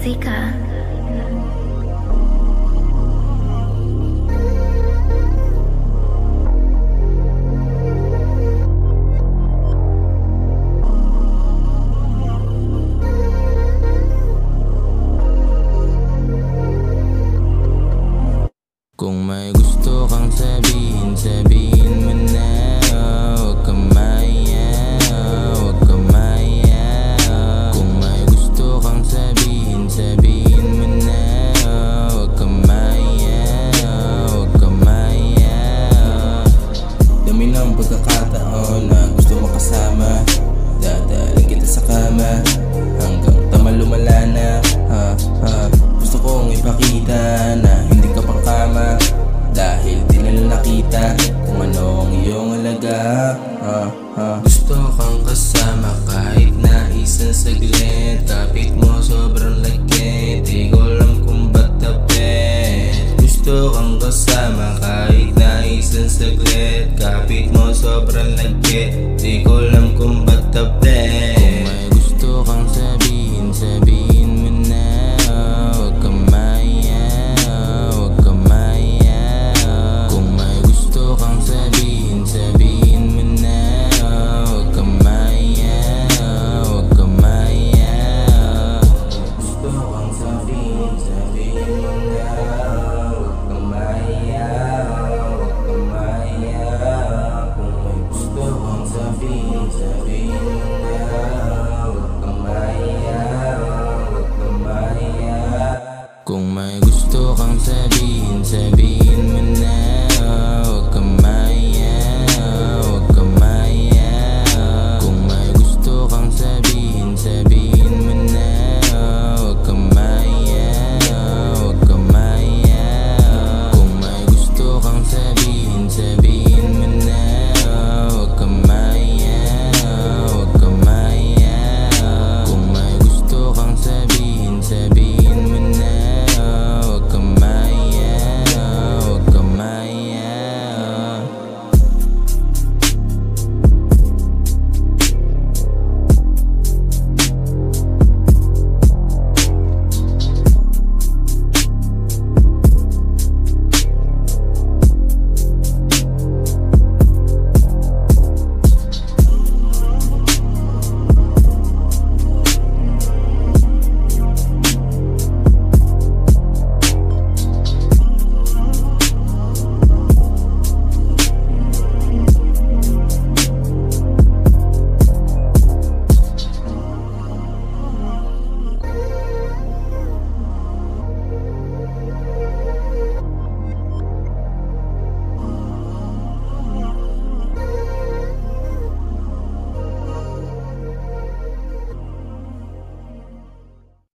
Musika. Kung may gusto kang sabihin, sabihin mo na. Huwag kang maya, huwag kang maya. Kung may gusto kang sabihin, sabihin mo na. Huwag kang maya, huwag kang maya. Dami ng pagkakataon na gusto mo kasama. Dadalhin kita sa kama hanggang tama lumala na. Gusto kong ipakita na hindi ka pang kama, dahil di nila nakita kung ano ang iyong alaga. Gusto kang kasama kahit na isang saglit. Kapit mo sobrang lagkit, di ko alam kung ba't tapet. Gusto kang kasama kahit na isang saglit. Kapit mo sobrang lagkit, di ko alam kung ba't tapet. Kung may gusto kang sabihin, sabihin mo na. Huwag kang maya, huwag kang maya. Kung may gusto kang sabihin, sabihin mo na. Huwag kang maya, huwag kang maya. Gusto kang sabihin, sabihin mo na. Huwag kang maya, huwag kang maya. Kung may gusto kang sabihin, sabihin mo na. Huwag kang maya, huwag kang maya. Kung may gusto kang sabihin, sabihin